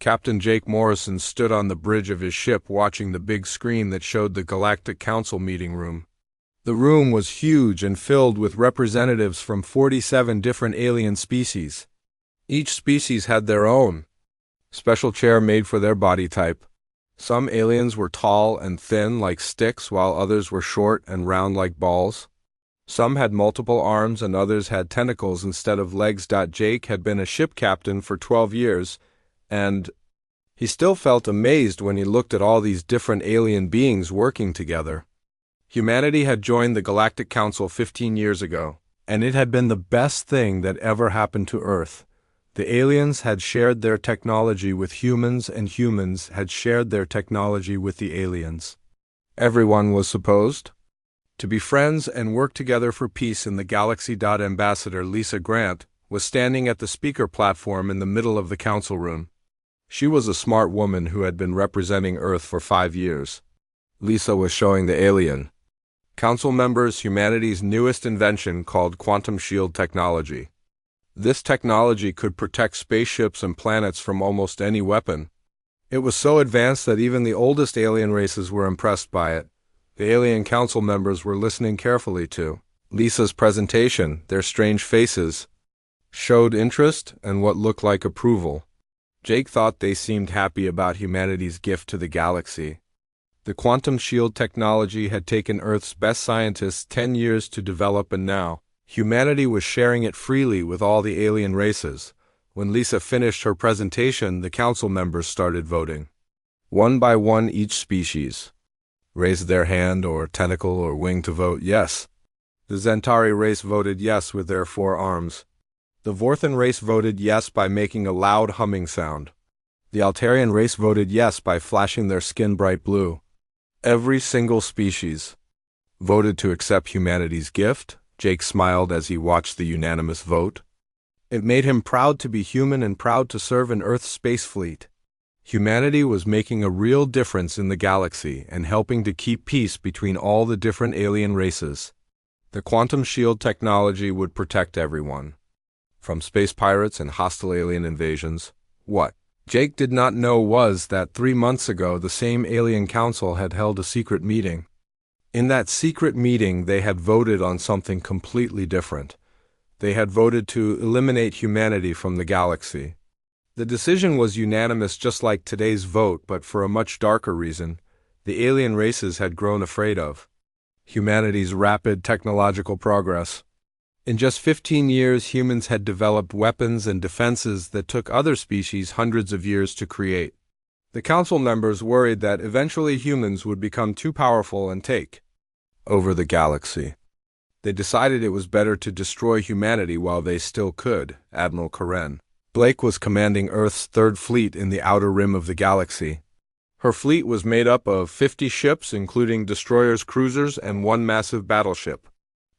Captain Jake Morrison stood on the bridge of his ship watching the big screen that showed the Galactic Council meeting room. The room was huge and filled with representatives from 47 different alien species. Each species had their own special chair made for their body type. Some aliens were tall and thin like sticks, while others were short and round like balls. Some had multiple arms and others had tentacles instead of legs. Jake had been a ship captain for 12 years, and he still felt amazed when he looked at all these different alien beings working together. Humanity had joined the Galactic Council 15 years ago, and it had been the best thing that ever happened to Earth. The aliens had shared their technology with humans, and humans had shared their technology with the aliens. Everyone was supposed to be friends and work together for peace in the galaxy. Ambassador Lisa Grant was standing at the speaker platform in the middle of the council room. She was a smart woman who had been representing Earth for 5 years. Lisa was showing the alien council members humanity's newest invention called quantum shield technology. This technology could protect spaceships and planets from almost any weapon. It was so advanced that even the oldest alien races were impressed by it. The alien council members were listening carefully to Lisa's presentation. Their strange faces showed interest and what looked like approval. Jake thought they seemed happy about humanity's gift to the galaxy. The quantum shield technology had taken Earth's best scientists 10 years to develop, and now humanity was sharing it freely with all the alien races. When Lisa finished her presentation, the council members started voting. One by one, each species raised their hand or tentacle or wing to vote yes. The Zentari race voted yes with their 4 arms. The Vorthan race voted yes by making a loud humming sound. The Altarian race voted yes by flashing their skin bright blue. Every single species voted to accept humanity's gift. Jake smiled as he watched the unanimous vote. It made him proud to be human and proud to serve in Earth's space fleet. Humanity was making a real difference in the galaxy and helping to keep peace between all the different alien races. The quantum shield technology would protect everyone from space pirates and hostile alien invasions. What Jake did not know was that 3 months ago the same alien council had held a secret meeting. In that secret meeting they had voted on something completely different. They had voted to eliminate humanity from the galaxy. The decision was unanimous, just like today's vote, but for a much darker reason. The alien races had grown afraid of humanity's rapid technological progress. In just 15 years, humans had developed weapons and defenses that took other species hundreds of years to create. The council members worried that eventually humans would become too powerful and take over the galaxy. They decided it was better to destroy humanity while they still could. Admiral Karen Blake was commanding Earth's 3rd fleet in the outer rim of the galaxy. Her fleet was made up of 50 ships, including destroyers, cruisers, and 1 massive battleship.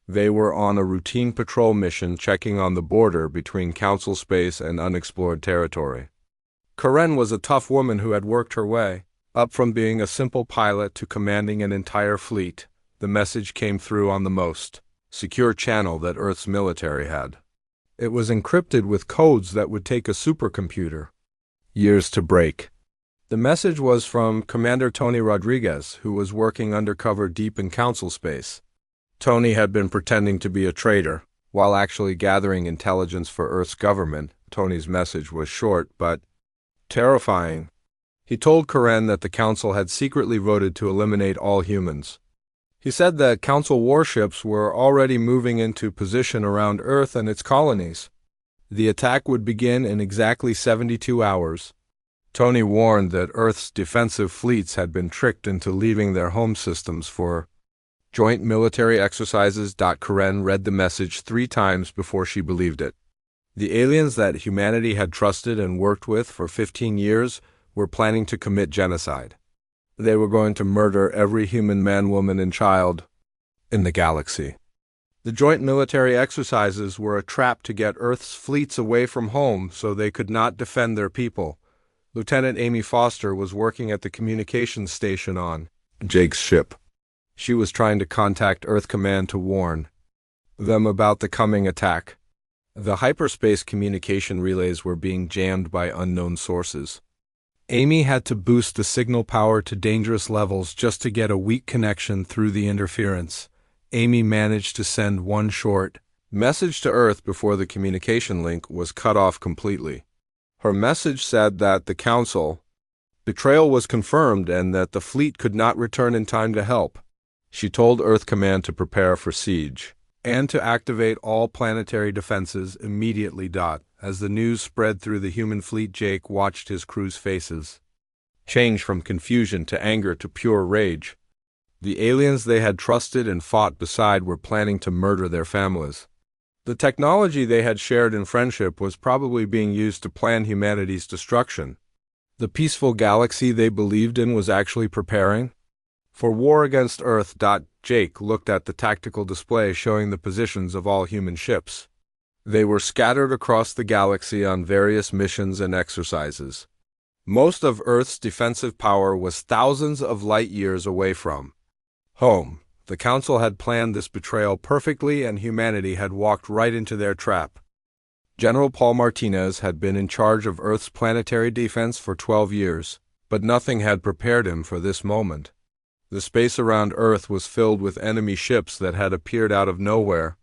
They were on a routine patrol mission checking on the border between Council space and unexplored territory. Karen was a tough woman who had worked her way up from being a simple pilot to commanding an entire fleet. The message came through on the most secure channel that Earth's military had. It was encrypted with codes that would take a supercomputer years to break. The message was from Commander Tony Rodriguez, who was working undercover deep in Council space. Tony had been pretending to be a traitor while actually gathering intelligence for Earth's government. Tony's message was short but terrifying. He told Karen that the Council had secretly voted to eliminate all humans. He said that Council warships were already moving into position around Earth and its colonies. The attack would begin in exactly 72 hours. Tony warned that Earth's defensive fleets had been tricked into leaving their home systems for joint military exercises. Karen read the message 3 times before she believed it. The aliens that humanity had trusted and worked with for 15 years were planning to commit genocide. They were going to murder every human man, woman, and child in the galaxy. The joint military exercises were a trap to get Earth's fleets away from home so they could not defend their people. Lieutenant Amy Foster was working at the communications station on Jake's ship. She was trying to contact Earth Command to warn them about the coming attack. The hyperspace communication relays were being jammed by unknown sources. Amy had to boost the signal power to dangerous levels just to get a weak connection through the interference. Amy managed to send one short message to Earth before the communication link was cut off completely. Her message said that the Council betrayal was confirmed and that the fleet could not return in time to help. She told Earth Command to prepare for siege and to activate all planetary defenses immediately. As the news spread through the human fleet, Jake watched his crew's faces change from confusion to anger to pure rage. The aliens they had trusted and fought beside were planning to murder their families. The technology they had shared in friendship was probably being used to plan humanity's destruction. The peaceful galaxy they believed in was actually preparing for war against Earth. Jake looked at the tactical display showing the positions of all human ships. They were scattered across the galaxy on various missions and exercises. Most of Earth's defensive power was thousands of light years away from home. The Council had planned this betrayal perfectly, and humanity had walked right into their trap. General Paul Martinez had been in charge of Earth's planetary defense for 12 years, but nothing had prepared him for this moment. The space around Earth was filled with enemy ships that had appeared out of nowhere.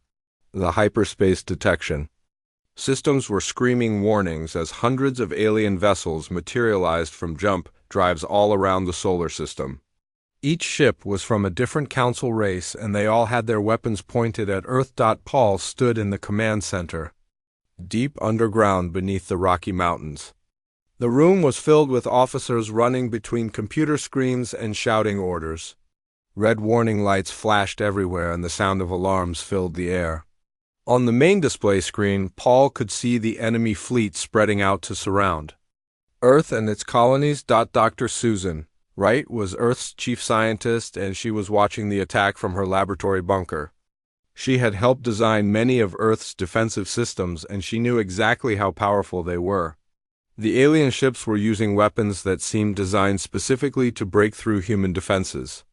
The hyperspace detection systems were screaming warnings as hundreds of alien vessels materialized from jump drives all around the solar system. Each ship was from a different Council race, and they all had their weapons pointed at Earth. Paul stood in the command center, deep underground beneath the Rocky Mountains. The room was filled with officers running between computer screens and shouting orders. Red warning lights flashed everywhere, and the sound of alarms filled the air. On the main display screen, Paul could see the enemy fleet spreading out to surround Earth and its colonies. Dr. Susan Wright was Earth's chief scientist, and she was watching the attack from her laboratory bunker. She had helped design many of Earth's defensive systems, and she knew exactly how powerful they were. The alien ships were using weapons that seemed designed specifically to break through human defenses.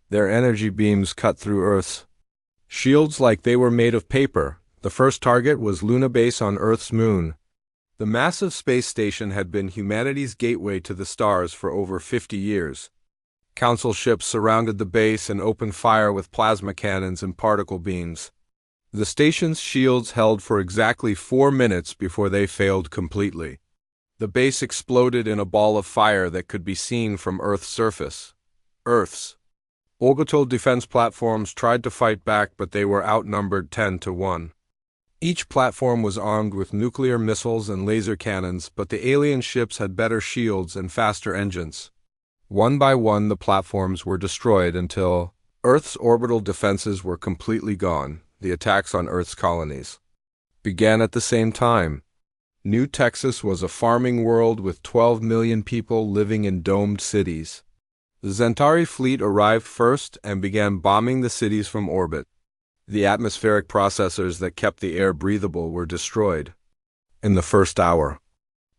Their energy beams cut through Earth's shields like they were made of paper. The first target was Luna Base on Earth's moon. The massive space station had been humanity's gateway to the stars for over 50 years. Council ships surrounded the base and opened fire with plasma cannons and particle beams. The station's shields held for exactly 4 minutes before they failed completely. The base exploded in a ball of fire that could be seen from Earth's surface. Earth's orbital defense platforms tried to fight back, but they were outnumbered 10-1. Each platform was armed with nuclear missiles and laser cannons, but the alien ships had better shields and faster engines. One by one, the platforms were destroyed until Earth's orbital defenses were completely gone. The attacks on Earth's colonies began at the same time. New Texas was a farming world with 12 million people living in domed cities. The Centauri fleet arrived first and began bombing the cities from orbit. The atmospheric processors that kept the air breathable were destroyed in the first hour.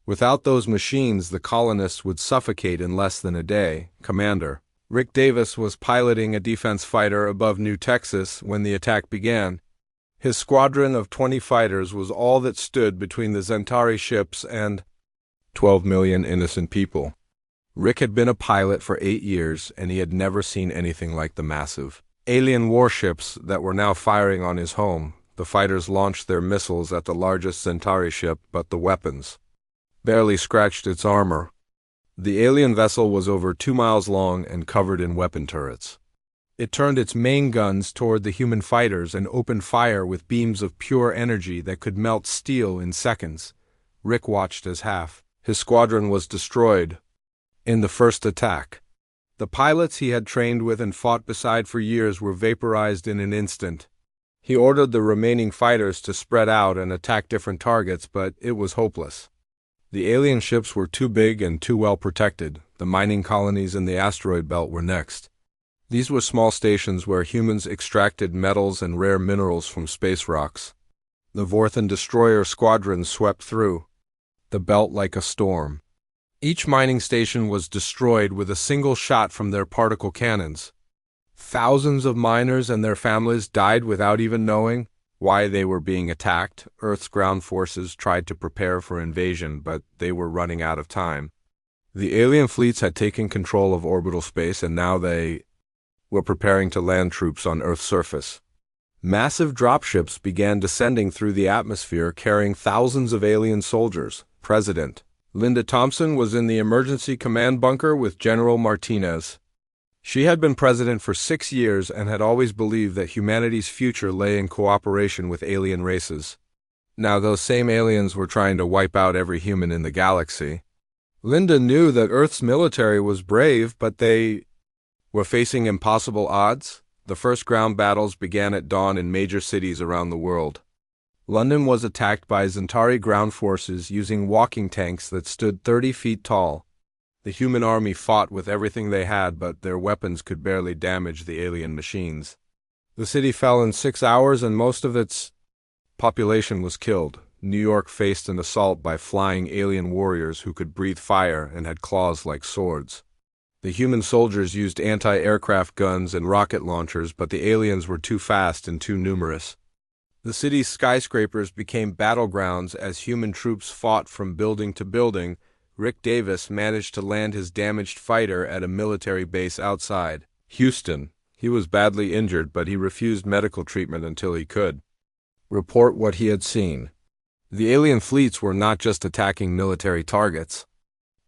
Without those machines, the colonists would suffocate in less than a day. Commander Rick Davis was piloting a defense fighter above New Texas when the attack began. His squadron of 20 fighters was all that stood between the Centauri ships and 12 million innocent people. Rick had been a pilot for 8 years, and he had never seen anything like the massive alien warships that were now firing on his home. The fighters launched their missiles at the largest Centauri ship, but the weapons barely scratched its armor. The alien vessel was over 2 miles long and covered in weapon turrets. It turned its main guns toward the human fighters and opened fire with beams of pure energy that could melt steel in seconds. Rick watched as half his squadron was destroyed in the first attack. The pilots he had trained with and fought beside for years were vaporized in an instant. He ordered the remaining fighters to spread out and attack different targets, but it was hopeless. The alien ships were too big and too well protected. The mining colonies in the asteroid belt were next. These were small stations where humans extracted metals and rare minerals from space rocks. The Vorthan destroyer squadrons swept through the belt like a storm. Each mining station was destroyed with a single shot from their particle cannons. Thousands of miners and their families died without even knowing why they were being attacked. Earth's ground forces tried to prepare for invasion, but they were running out of time. The alien fleets had taken control of orbital space, and now they were preparing to land troops on Earth's surface. Massive dropships began descending through the atmosphere, carrying thousands of alien soldiers. President Linda Thompson was in the emergency command bunker with General Martinez. She had been president for 6 years and had always believed that humanity's future lay in cooperation with alien races. Now those same aliens were trying to wipe out every human in the galaxy. Linda knew that Earth's military was brave, but they were facing impossible odds. The first ground battles began at dawn in major cities around the world. London was attacked by Zentari ground forces using walking tanks that stood 30 feet tall. The human army fought with everything they had, but their weapons could barely damage the alien machines. The city fell in 6 hours and most of its population was killed. New York faced an assault by flying alien warriors who could breathe fire and had claws like swords. The human soldiers used anti-aircraft guns and rocket launchers, but the aliens were too fast and too numerous. The city's skyscrapers became battlegrounds as human troops fought from building to building. Rick Davis managed to land his damaged fighter at a military base outside Houston. He was badly injured, but he refused medical treatment until he could report what he had seen. The alien fleets were not just attacking military targets.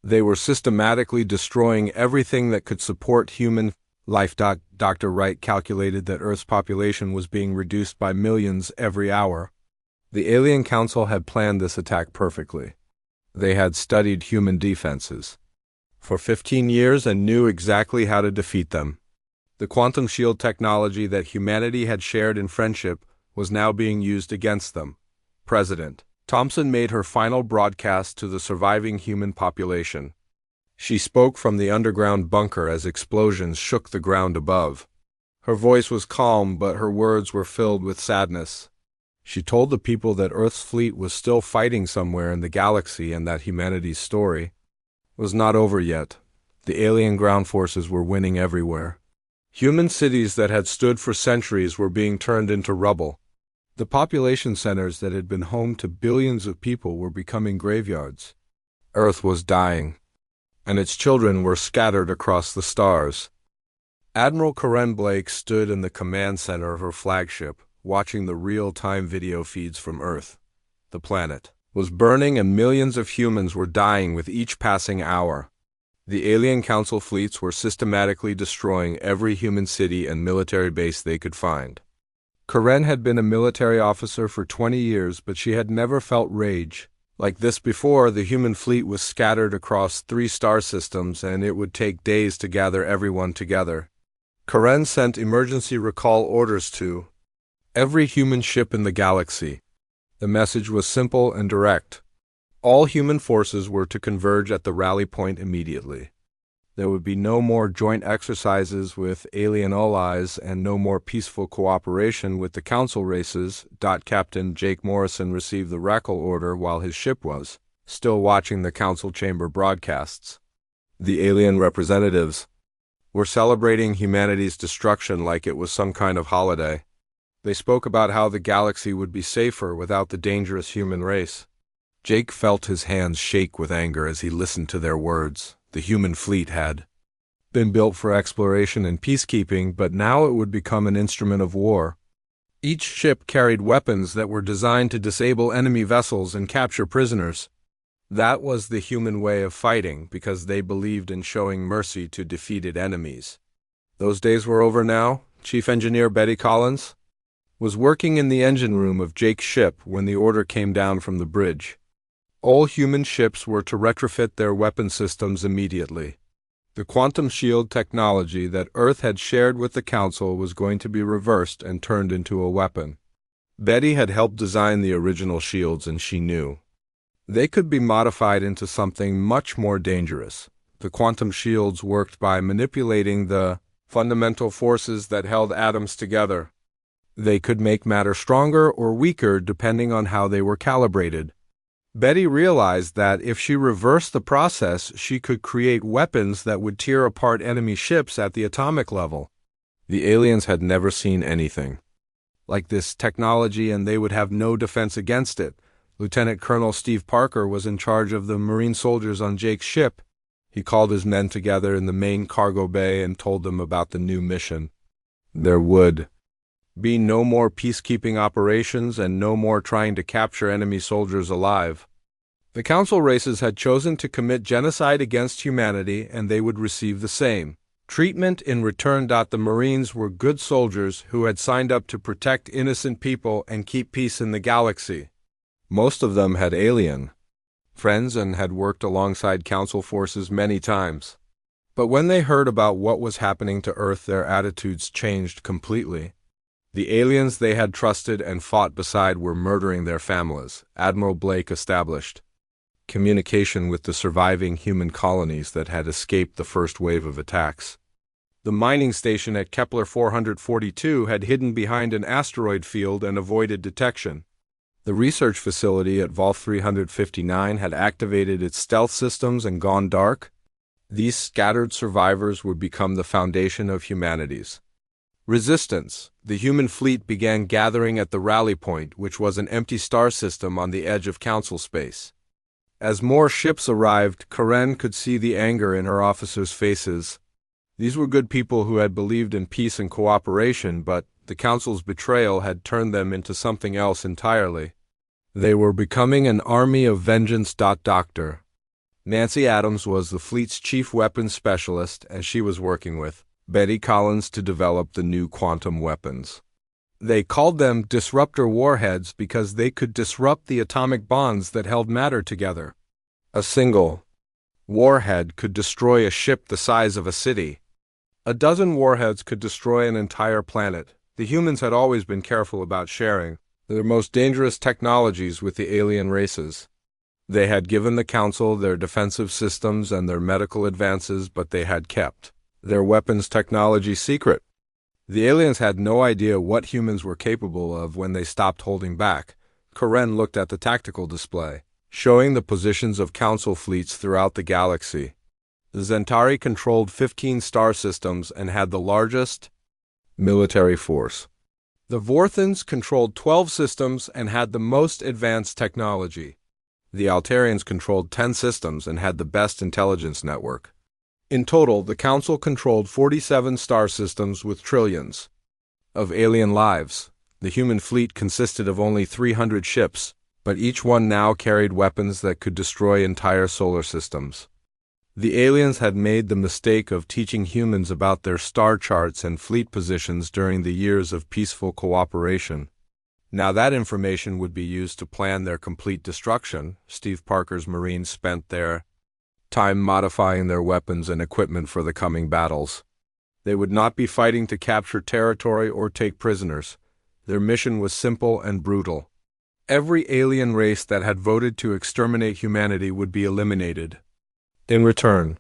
They were systematically destroying everything that could support human life. Dr. Wright calculated that Earth's population was being reduced by millions every hour. The Alien Council had planned this attack perfectly. They had studied human defenses for 15 years and knew exactly how to defeat them. The quantum shield technology that humanity had shared in friendship was now being used against them. President Thompson made her final broadcast to the surviving human population. She spoke from the underground bunker as explosions shook the ground above. Her voice was calm, but her words were filled with sadness. She told the people that Earth's fleet was still fighting somewhere in the galaxy and that humanity's story was not over yet. The alien ground forces were winning everywhere. Human cities that had stood for centuries were being turned into rubble. The population centers that had been home to billions of people were becoming graveyards. Earth was dying, and its children were scattered across the stars. Admiral Karen Blake stood in the command center of her flagship, watching the real-time video feeds from Earth. The planet was burning and millions of humans were dying with each passing hour. The Alien Council fleets were systematically destroying every human city and military base they could find. Karen had been a military officer for 20 years, but she had never felt rage like this before. The human fleet was scattered across 3 star systems, and it would take days to gather everyone together. Karen sent emergency recall orders to every human ship in the galaxy. The message was simple and direct. All human forces were to converge at the rally point immediately. There would be no more joint exercises with alien allies and no more peaceful cooperation with the council races. Captain Jake Morrison received the recall order while his ship was still watching the council chamber broadcasts. The alien representatives were celebrating humanity's destruction like it was some kind of holiday. They spoke about how the galaxy would be safer without the dangerous human race. Jake felt his hands shake with anger as he listened to their words. The human fleet had been built for exploration and peacekeeping, but now it would become an instrument of war. Each ship carried weapons that were designed to disable enemy vessels and capture prisoners. That was the human way of fighting, because they believed in showing mercy to defeated enemies. Those days were over now. Chief Engineer Betty Collins was working in the engine room of Jake's ship when the order came down from the bridge. All human ships were to retrofit their weapon systems immediately. The quantum shield technology that Earth had shared with the Council was going to be reversed and turned into a weapon. Betty had helped design the original shields, and she knew they could be modified into something much more dangerous. The quantum shields worked by manipulating the fundamental forces that held atoms together. They could make matter stronger or weaker depending on how they were calibrated. Betty realized that if she reversed the process, she could create weapons that would tear apart enemy ships at the atomic level. The aliens had never seen anything like this technology, and they would have no defense against it. Lieutenant Colonel Steve Parker was in charge of the Marine soldiers on Jake's ship. He called his men together in the main cargo bay and told them about the new mission. There would be no more peacekeeping operations and no more trying to capture enemy soldiers alive. The council races had chosen to commit genocide against humanity, and they would receive the same treatment in return. The Marines were good soldiers who had signed up to protect innocent people and keep peace in the galaxy. Most of them had alien friends and had worked alongside council forces many times. But when they heard about what was happening to Earth, their attitudes changed completely. The aliens they had trusted and fought beside were murdering their families. Admiral Blake established communication with the surviving human colonies that had escaped the first wave of attacks. The mining station at Kepler 442 had hidden behind an asteroid field and avoided detection. The research facility at Vol 359 had activated its stealth systems and gone dark. These scattered survivors would become the foundation of humanity's resistance. The human fleet began gathering at the rally point, which was an empty star system on the edge of council space. As more ships arrived, Karen could see the anger in her officers' faces. These were good people who had believed in peace and cooperation, but the council's betrayal had turned them into something else entirely. They were becoming an army of vengeance. Dr. Nancy Adams was the fleet's chief weapons specialist, and she was working with Betty Collins to develop the new quantum weapons. They called them disruptor warheads because they could disrupt the atomic bonds that held matter together. A single warhead could destroy a ship the size of a city. A dozen warheads could destroy an entire planet. The humans had always been careful about sharing their most dangerous technologies with the alien races. They had given the Council their defensive systems and their medical advances, but they had kept their weapons technology secret. The aliens had no idea what humans were capable of when they stopped holding back. Karen looked at the tactical display, showing the positions of Council fleets throughout the galaxy. The Zentari controlled 15 star systems and had the largest military force. The Vorthans controlled 12 systems and had the most advanced technology. The Altarians controlled 10 systems and had the best intelligence network. In total, the Council controlled 47 star systems with trillions of alien lives. The human fleet consisted of only 300 ships, but each one now carried weapons that could destroy entire solar systems. The aliens had made the mistake of teaching humans about their star charts and fleet positions during the years of peaceful cooperation. Now that information would be used to plan their complete destruction. Steve Parker's Marines spent their time modifying their weapons and equipment for the coming battles. They would not be fighting to capture territory or take prisoners. Their mission was simple and brutal. Every alien race that had voted to exterminate humanity would be eliminated. In return,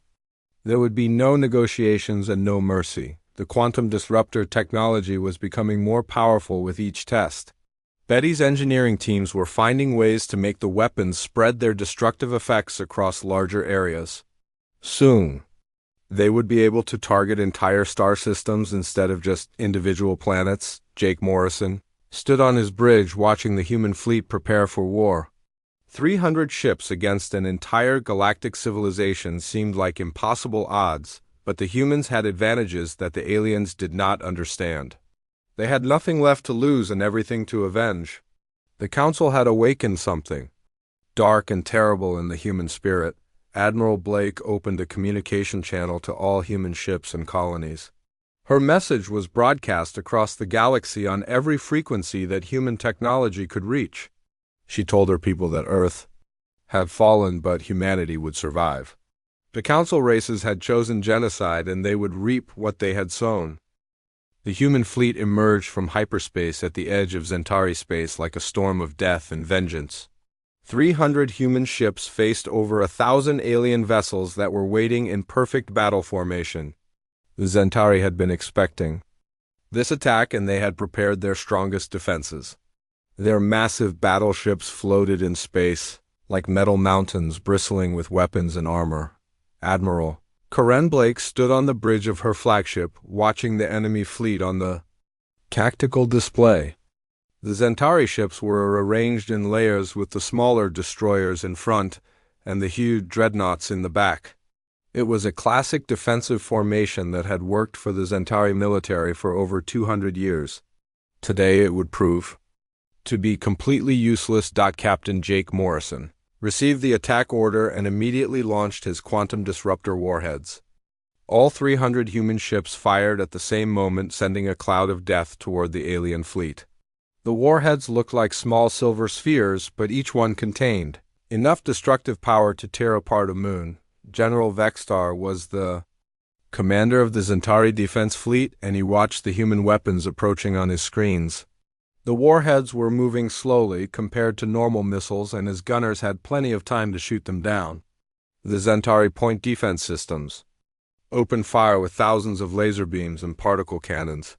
there would be no negotiations and no mercy. The quantum disruptor technology was becoming more powerful with each test. Betty's engineering teams were finding ways to make the weapons spread their destructive effects across larger areas. Soon, they would be able to target entire star systems instead of just individual planets. Jake Morrison stood on his bridge watching the human fleet prepare for war. 300 ships against an entire galactic civilization seemed like impossible odds, but the humans had advantages that the aliens did not understand. They had nothing left to lose and everything to avenge. The Council had awakened something dark and terrible in the human spirit. Admiral Blake opened a communication channel to all human ships and colonies. Her message was broadcast across the galaxy on every frequency that human technology could reach. She told her people that Earth had fallen, but humanity would survive. The Council races had chosen genocide, and they would reap what they had sown. The human fleet emerged from hyperspace at the edge of Zentari space like a storm of death and vengeance. 300 human ships faced over 1,000 alien vessels that were waiting in perfect battle formation. The Zentari had been expecting this attack, and they had prepared their strongest defenses. Their massive battleships floated in space like metal mountains bristling with weapons and armor. Admiral Karen Blake stood on the bridge of her flagship, watching the enemy fleet on the tactical display. The Zentari ships were arranged in layers with the smaller destroyers in front and the huge dreadnoughts in the back. It was a classic defensive formation that had worked for the Centauri military for over 200 years. Today it would prove to be completely useless. Captain Jake Morrison received the attack order and immediately launched his quantum disruptor warheads. All 300 human ships fired at the same moment, sending a cloud of death toward the alien fleet. The warheads looked like small silver spheres, but each one contained enough destructive power to tear apart a moon. General Vextar was the commander of the Centauri Defense Fleet, and he watched the human weapons approaching on his screens. The warheads were moving slowly compared to normal missiles, and his gunners had plenty of time to shoot them down. The Centauri point defense systems opened fire with thousands of laser beams and particle cannons.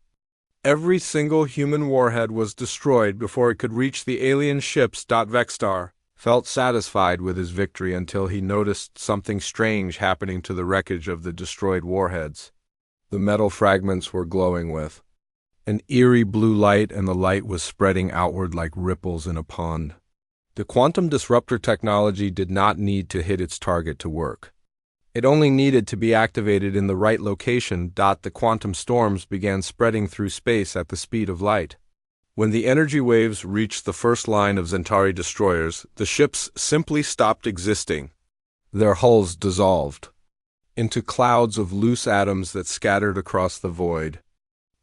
Every single human warhead was destroyed before it could reach the alien ships. Vextar felt satisfied with his victory until he noticed something strange happening to the wreckage of the destroyed warheads. The metal fragments were glowing with an eerie blue light, and the light was spreading outward like ripples in a pond. The quantum disruptor technology did not need to hit its target to work. It only needed to be activated in the right location. The quantum storms began spreading through space at the speed of light. When the energy waves reached the first line of Centauri destroyers, the ships simply stopped existing. Their hulls dissolved into clouds of loose atoms that scattered across the void.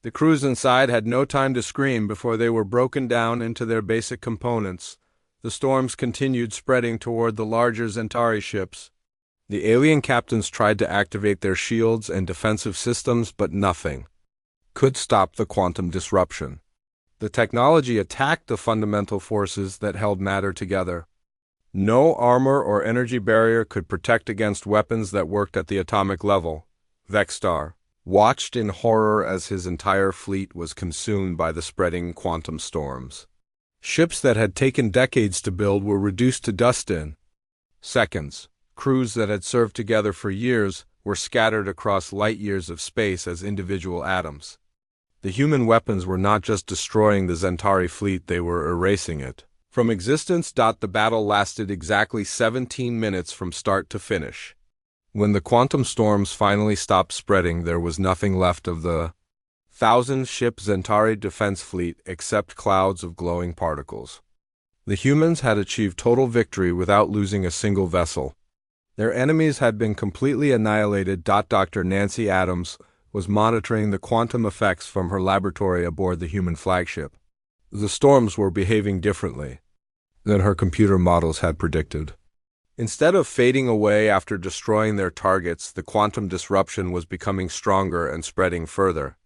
The crews inside had no time to scream before they were broken down into their basic components. The storms continued spreading toward the larger Centauri ships. The alien captains tried to activate their shields and defensive systems, but nothing could stop the quantum disruption. The technology attacked the fundamental forces that held matter together. No armor or energy barrier could protect against weapons that worked at the atomic level. Vextar watched in horror as his entire fleet was consumed by the spreading quantum storms. Ships that had taken decades to build were reduced to dust in seconds. Crews that had served together for years were scattered across light years of space as individual atoms. The human weapons were not just destroying the Centauri fleet, they were erasing it from existence. The battle lasted exactly 17 minutes from start to finish. When the quantum storms finally stopped spreading, there was nothing left of the 1,000-ship Centauri defense fleet except clouds of glowing particles. The humans had achieved total victory without losing a single vessel. Their enemies had been completely annihilated. Dr. Nancy Adams was monitoring the quantum effects from her laboratory aboard the human flagship. The storms were behaving differently than her computer models had predicted. Instead of fading away after destroying their targets, the quantum disruption was becoming stronger and spreading further.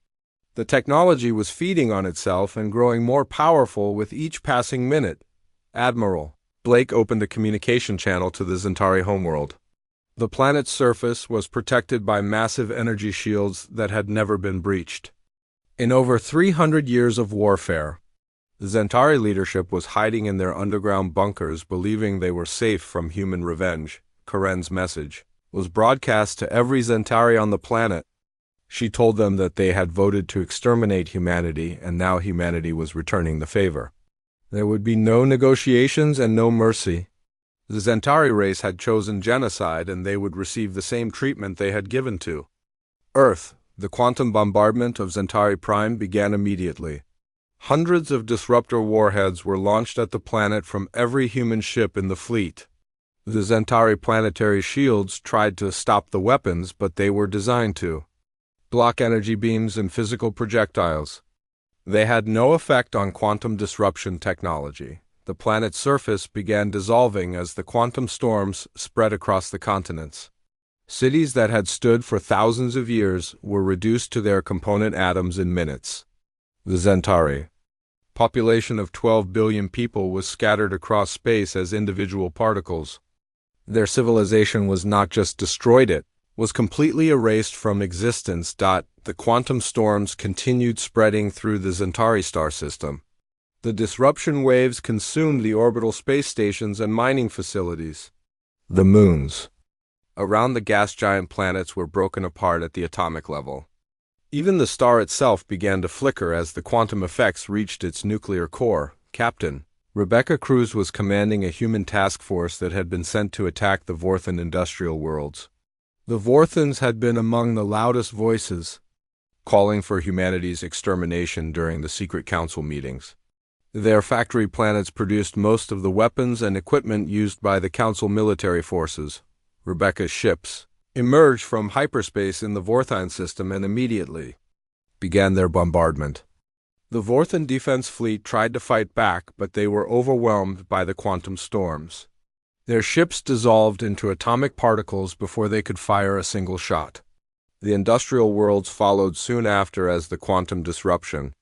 The technology was feeding on itself and growing more powerful with each passing minute. Admiral Blake opened a communication channel to the Centauri homeworld. The planet's surface was protected by massive energy shields that had never been breached. In over 300 years of warfare, the Centauri leadership was hiding in their underground bunkers, believing they were safe from human revenge. Karen's message was broadcast to every Centauri on the planet. She told them that they had voted to exterminate humanity, and now humanity was returning the favor. There would be no negotiations and no mercy. The Centauri race had chosen genocide, and they would receive the same treatment they had given to Earth. The quantum bombardment of Centauri Prime began immediately. Hundreds of disruptor warheads were launched at the planet from every human ship in the fleet. The Centauri planetary shields tried to stop the weapons, but they were designed to block energy beams and physical projectiles. They had no effect on quantum disruption technology. The planet's surface began dissolving as the quantum storms spread across the continents. Cities that had stood for thousands of years were reduced to their component atoms in minutes. The Centauri population of 12 billion people was scattered across space as individual particles. Their civilization was not just destroyed, it was completely erased from existence. The quantum storms continued spreading through the Centauri star system. The disruption waves consumed the orbital space stations and mining facilities. The moons around the gas giant planets were broken apart at the atomic level. Even the star itself began to flicker as the quantum effects reached its nuclear core. Captain Rebecca Cruz was commanding a human task force that had been sent to attack the Vorthan industrial worlds. The Vorthans had been among the loudest voices, calling for humanity's extermination during the secret council meetings. Their factory planets produced most of the weapons and equipment used by the council military forces. Rebecca's ships emerged from hyperspace in the Vorthine system and immediately began their bombardment. The Vorthan defense fleet tried to fight back, but they were overwhelmed by the quantum storms. Their ships dissolved into atomic particles before they could fire a single shot. The industrial worlds followed soon after as the quantum disruption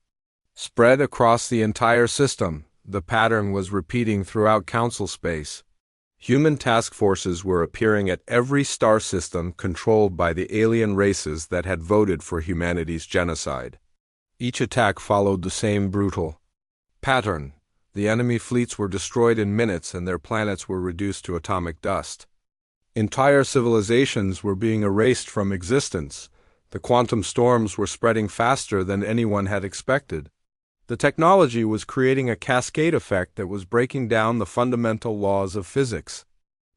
spread across the entire system. The pattern was repeating throughout council space. Human task forces were appearing at every star system controlled by the alien races that had voted for humanity's genocide. Each attack followed the same brutal pattern. The enemy fleets were destroyed in minutes and their planets were reduced to atomic dust. Entire civilizations were being erased from existence. The quantum storms were spreading faster than anyone had expected. The technology was creating a cascade effect that was breaking down the fundamental laws of physics.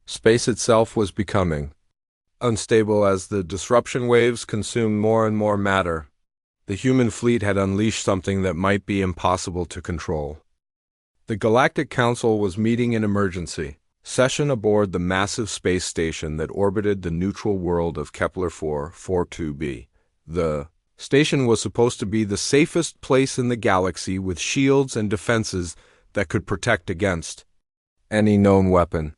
Space itself was becoming unstable as the disruption waves consumed more and more matter. The human fleet had unleashed something that might be impossible to control. The Galactic Council was meeting in emergency session aboard the massive space station that orbited the neutral world of Kepler 442b. The station was supposed to be the safest place in the galaxy with shields and defenses that could protect against any known weapon.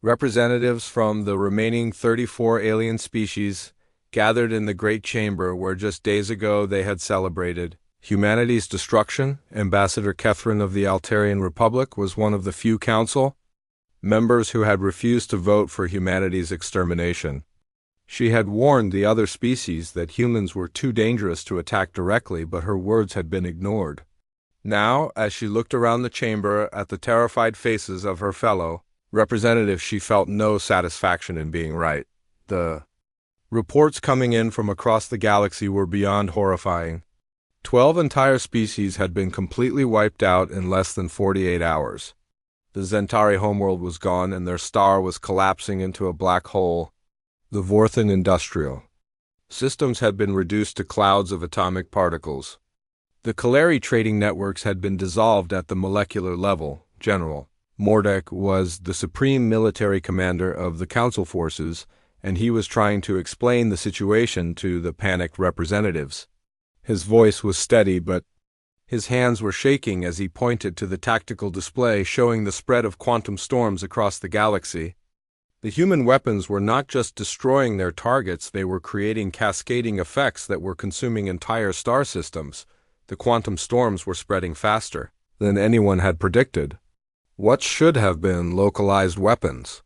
Representatives from the remaining 34 alien species gathered in the Great Chamber where just days ago they had celebrated humanity's destruction. Ambassador Catherine of the Altarian Republic was one of the few council members who had refused to vote for humanity's extermination. She had warned the other species that humans were too dangerous to attack directly, but her words had been ignored. Now, as she looked around the chamber at the terrified faces of her fellow representatives, she felt no satisfaction in being right. The reports coming in from across the galaxy were beyond horrifying. 12 entire species had been completely wiped out in less than 48 hours. The Zentari homeworld was gone and their star was collapsing into a black hole. The Vorthan industrial systems had been reduced to clouds of atomic particles. The Kaleri trading networks had been dissolved at the molecular level. General Mordek was the supreme military commander of the council forces, and he was trying to explain the situation to the panicked representatives. His voice was steady, but his hands were shaking as he pointed to the tactical display showing the spread of quantum storms across the galaxy. The human weapons were not just destroying their targets, they were creating cascading effects that were consuming entire star systems. The quantum storms were spreading faster than anyone had predicted. What should have been localized weapons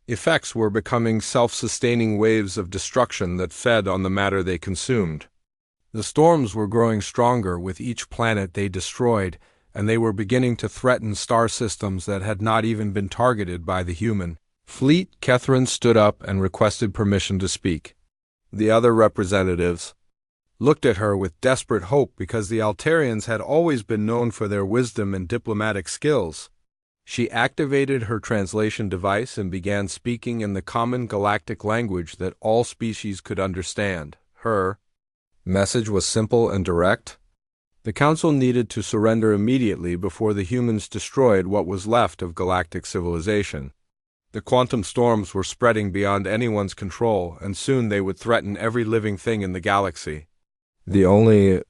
effects were becoming self-sustaining waves of destruction that fed on the matter they consumed. The storms were growing stronger with each planet they destroyed, and they were beginning to threaten star systems that had not even been targeted by the human fleet. Catherine stood up and requested permission to speak. The other representatives looked at her with desperate hope because the Altarians had always been known for their wisdom and diplomatic skills. She activated her translation device and began speaking in the common galactic language that all species could understand. Her message was simple and direct. The Council needed to surrender immediately before the humans destroyed what was left of galactic civilization. The quantum storms were spreading beyond anyone's control, and soon they would threaten every living thing in the galaxy. The only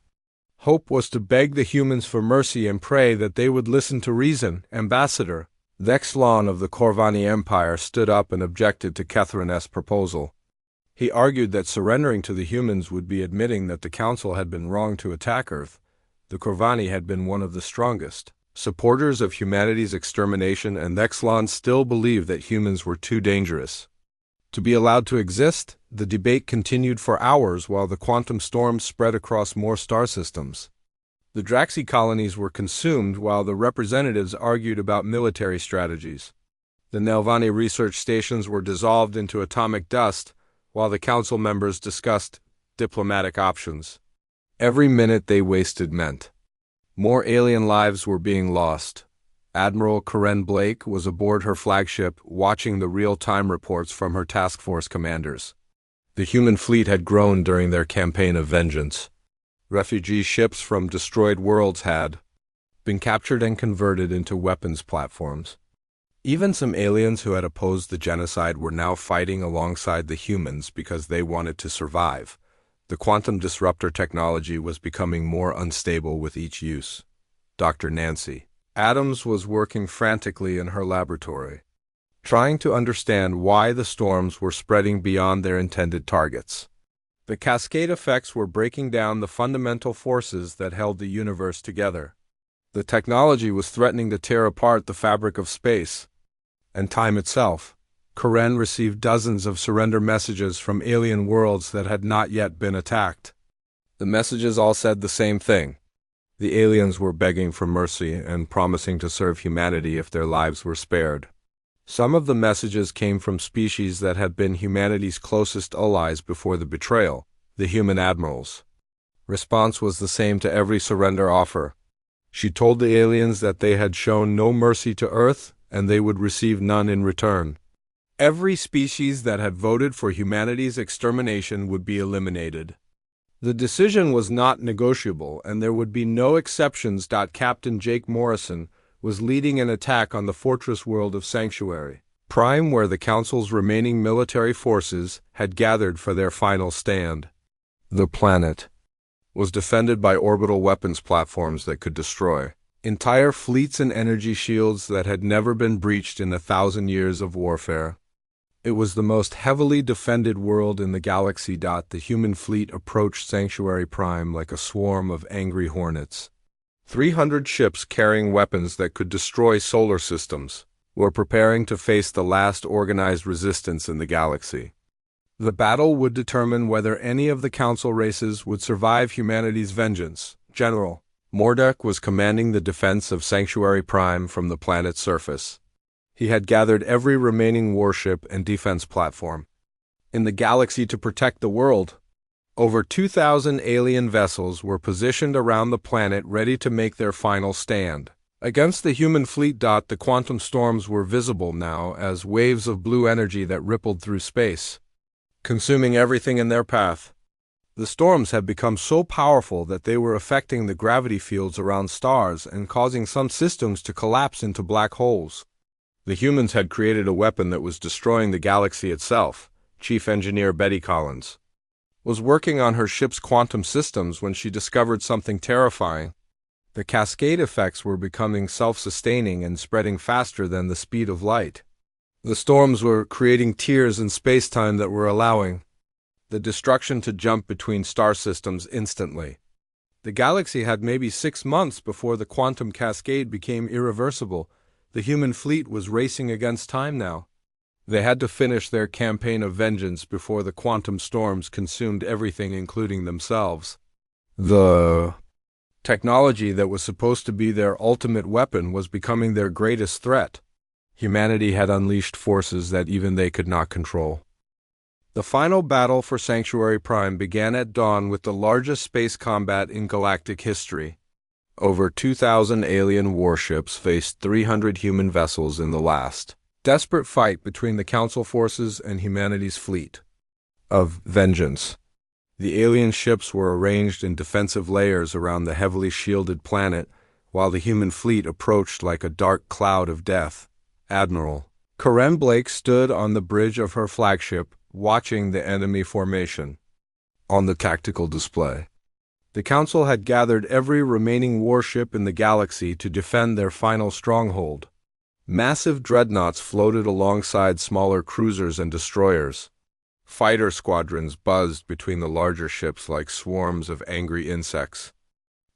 hope was to beg the humans for mercy and pray that they would listen to reason. Ambassador Vexlon of the Corvani Empire stood up and objected to Catherine's proposal. He argued that surrendering to the humans would be admitting that the Council had been wrong to attack Earth. The Corvani had been one of the strongest supporters of humanity's extermination, and Vexlon still believed that humans were too dangerous to be allowed to exist. The debate continued for hours while the quantum storms spread across more star systems. The Draxi colonies were consumed while the representatives argued about military strategies. The Nelvani research stations were dissolved into atomic dust while the council members discussed diplomatic options. Every minute they wasted meant more alien lives were being lost. Admiral Karen Blake was aboard her flagship, watching the real-time reports from her task force commanders. The human fleet had grown during their campaign of vengeance. Refugee ships from destroyed worlds had been captured and converted into weapons platforms. Even some aliens who had opposed the genocide were now fighting alongside the humans because they wanted to survive. The quantum disruptor technology was becoming more unstable with each use. Dr. Nancy Adams was working frantically in her laboratory, trying to understand why the storms were spreading beyond their intended targets. The cascade effects were breaking down the fundamental forces that held the universe together. The technology was threatening to tear apart the fabric of space and time itself. Karen received dozens of surrender messages from alien worlds that had not yet been attacked. The messages all said the same thing. The aliens were begging for mercy and promising to serve humanity if their lives were spared. Some of the messages came from species that had been humanity's closest allies before the betrayal, the human admirals. Response was the same to every surrender offer. She told the aliens that they had shown no mercy to Earth and they would receive none in return. Every species that had voted for humanity's extermination would be eliminated. The decision was not negotiable, and there would be no exceptions. Captain Jake Morrison was leading an attack on the fortress world of Sanctuary Prime, where the Council's remaining military forces had gathered for their final stand. The planet was defended by orbital weapons platforms that could destroy entire fleets and energy shields that had never been breached in 1,000 years of warfare. It was the most heavily defended world in the galaxy. The human fleet approached Sanctuary Prime like a swarm of angry hornets. 300 ships carrying weapons that could destroy solar systems were preparing to face the last organized resistance in the galaxy. The battle would determine whether any of the Council races would survive humanity's vengeance. General Mordek was commanding the defense of Sanctuary Prime from the planet's surface. He had gathered every remaining warship and defense platform in the galaxy to protect the world. Over 2,000 alien vessels were positioned around the planet ready to make their final stand against the human fleet. The quantum storms were visible now as waves of blue energy that rippled through space, consuming everything in their path. The storms had become so powerful that they were affecting the gravity fields around stars and causing some systems to collapse into black holes. The humans had created a weapon that was destroying the galaxy itself. Chief Engineer Betty Collins was working on her ship's quantum systems when she discovered something terrifying. The cascade effects were becoming self-sustaining and spreading faster than the speed of light. The storms were creating tears in space-time that were allowing the destruction to jump between star systems instantly. The galaxy had maybe 6 months before the quantum cascade became irreversible. The human fleet was racing against time now. They had to finish their campaign of vengeance before the quantum storms consumed everything, including themselves. The technology that was supposed to be their ultimate weapon was becoming their greatest threat. Humanity had unleashed forces that even they could not control. The final battle for Sanctuary Prime began at dawn with the largest space combat in galactic history. Over 2,000 alien warships faced 300 human vessels in the last desperate fight between the Council forces and humanity's fleet of vengeance. The alien ships were arranged in defensive layers around the heavily shielded planet, while the human fleet approached like a dark cloud of death. Admiral Karen Blake stood on the bridge of her flagship, watching the enemy formation on the tactical display. The Council had gathered every remaining warship in the galaxy to defend their final stronghold. Massive dreadnoughts floated alongside smaller cruisers and destroyers. Fighter squadrons buzzed between the larger ships like swarms of angry insects.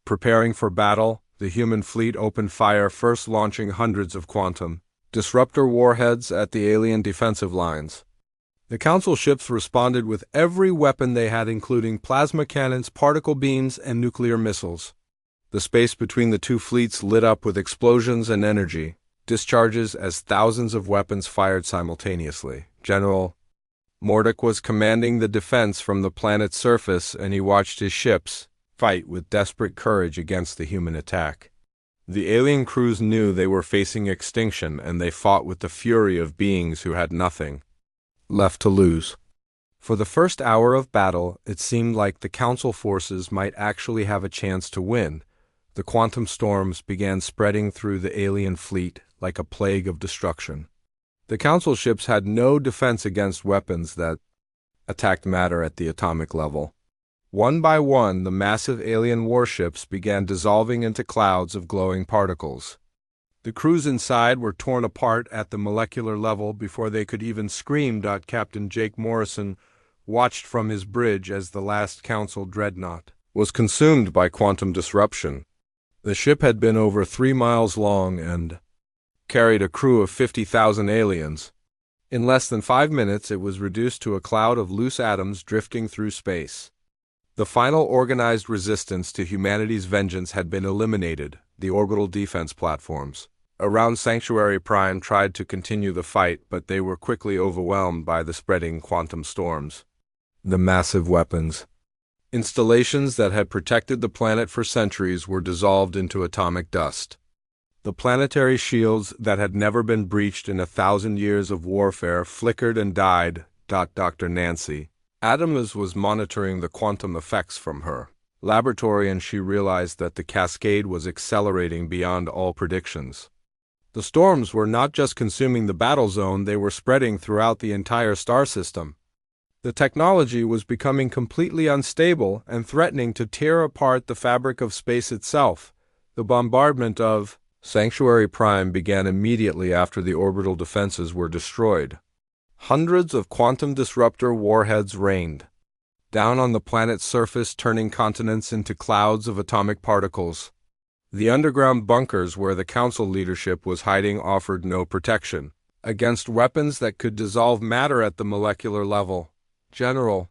Preparing for battle, the human fleet opened fire, first launching hundreds of quantum disruptor warheads at the alien defensive lines. The Council ships responded with every weapon they had, including plasma cannons, particle beams, and nuclear missiles. The space between the two fleets lit up with explosions and energy discharges as thousands of weapons fired simultaneously. General Mordek was commanding the defense from the planet's surface, and he watched his ships fight with desperate courage against the human attack. The alien crews knew they were facing extinction, and they fought with the fury of beings who had nothing left to lose. For the first hour of battle, it seemed like the Council forces might actually have a chance to win. The quantum storms began spreading through the alien fleet like a plague of destruction. The Council ships had no defense against weapons that attacked matter at the atomic level. One by one, the massive alien warships began dissolving into clouds of glowing particles. The crews inside were torn apart at the molecular level before they could even scream. Captain Jake Morrison watched from his bridge as the last Council dreadnought was consumed by quantum disruption. The ship had been over 3 miles long and carried a crew of 50,000 aliens. In less than 5 minutes, it was reduced to a cloud of loose atoms drifting through space. The final organized resistance to humanity's vengeance had been eliminated, the orbital defense platforms around Sanctuary Prime tried to continue the fight, but they were quickly overwhelmed by the spreading quantum storms. The massive weapons installations that had protected the planet for centuries were dissolved into atomic dust. The planetary shields that had never been breached in 1,000 years of warfare flickered and died. Dr. Nancy Adams was monitoring the quantum effects from her laboratory, and she realized that the cascade was accelerating beyond all predictions. The storms were not just consuming the battle zone, they were spreading throughout the entire star system. The technology was becoming completely unstable and threatening to tear apart the fabric of space itself. The bombardment of Sanctuary Prime began immediately after the orbital defenses were destroyed. Hundreds of quantum disruptor warheads rained down on the planet's surface, turning continents into clouds of atomic particles. The underground bunkers where the Council leadership was hiding offered no protection against weapons that could dissolve matter at the molecular level. General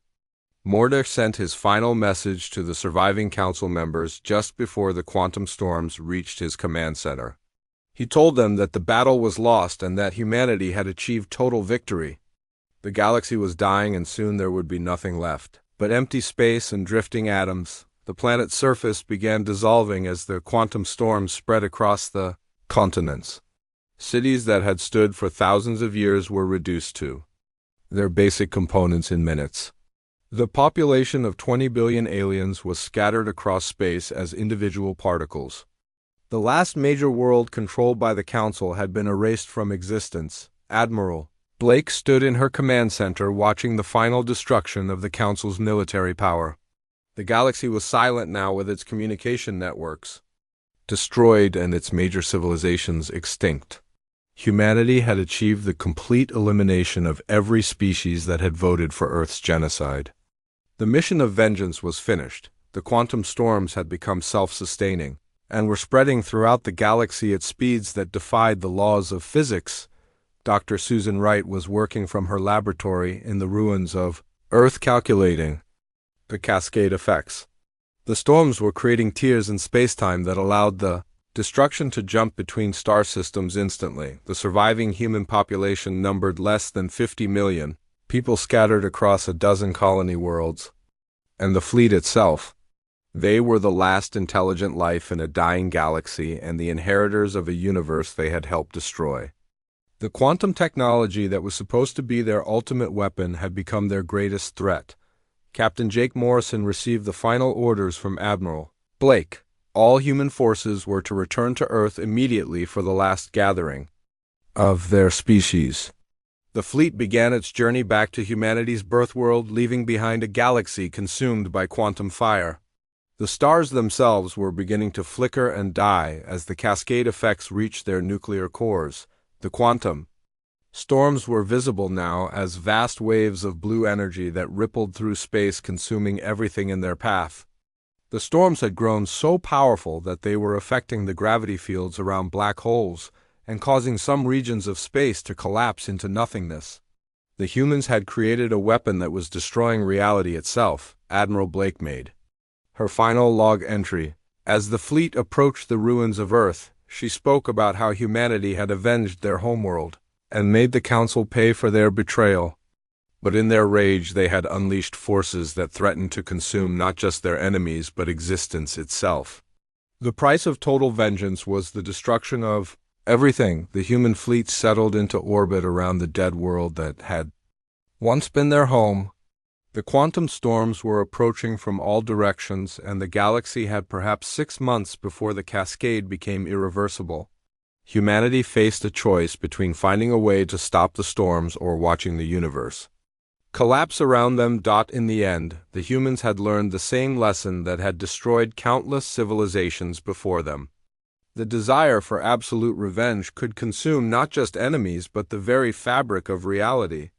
Morder sent his final message to the surviving Council members just before the quantum storms reached his command center. He told them that the battle was lost and that humanity had achieved total victory. The galaxy was dying, and soon there would be nothing left but empty space and drifting atoms. The planet's surface began dissolving as the quantum storms spread across the continents. Cities that had stood for thousands of years were reduced to their basic components in minutes. The population of 20 billion aliens was scattered across space as individual particles. The last major world controlled by the Council had been erased from existence. Admiral Blake stood in her command center watching the final destruction of the Council's military power. The galaxy was silent now, with its communication networks destroyed and its major civilizations extinct. Humanity had achieved the complete elimination of every species that had voted for Earth's genocide. The mission of vengeance was finished. The quantum storms had become self-sustaining and were spreading throughout the galaxy at speeds that defied the laws of physics. Dr. Susan Wright was working from her laboratory in the ruins of Earth, calculating the cascade effects. The storms were creating tears in spacetime that allowed the destruction to jump between star systems instantly. The surviving human population numbered less than 50 million, people scattered across a dozen colony worlds. And the fleet itself. They were the last intelligent life in a dying galaxy and the inheritors of a universe they had helped destroy. The quantum technology that was supposed to be their ultimate weapon had become their greatest threat. Captain Jake Morrison received the final orders from Admiral Blake. All human forces were to return to Earth immediately for the last gathering of their species. The fleet began its journey back to humanity's birth world, leaving behind a galaxy consumed by quantum fire. The stars themselves were beginning to flicker and die as the cascade effects reached their nuclear cores. The quantum storms were visible now as vast waves of blue energy that rippled through space, consuming everything in their path. The storms had grown so powerful that they were affecting the gravity fields around black holes and causing some regions of space to collapse into nothingness. The humans had created a weapon that was destroying reality itself, Admiral Blake made her final log entry. As the fleet approached the ruins of Earth, she spoke about how humanity had avenged their homeworld and made the Council pay for their betrayal. But in their rage, they had unleashed forces that threatened to consume not just their enemies but existence itself. The price of total vengeance was the destruction of everything. The human fleet settled into orbit around the dead world that had once been their home. The quantum storms were approaching from all directions, and the galaxy had perhaps 6 months before the cascade became irreversible. Humanity faced a choice between finding a way to stop the storms or watching the universe collapse around them. In the end, the humans had learned the same lesson that had destroyed countless civilizations before them. The desire for absolute revenge could consume not just enemies but the very fabric of reality.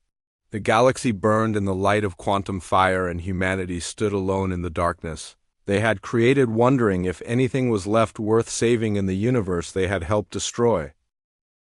The galaxy burned in the light of quantum fire, and humanity stood alone in the darkness. They had created, wondering if anything was left worth saving in the universe they had helped destroy.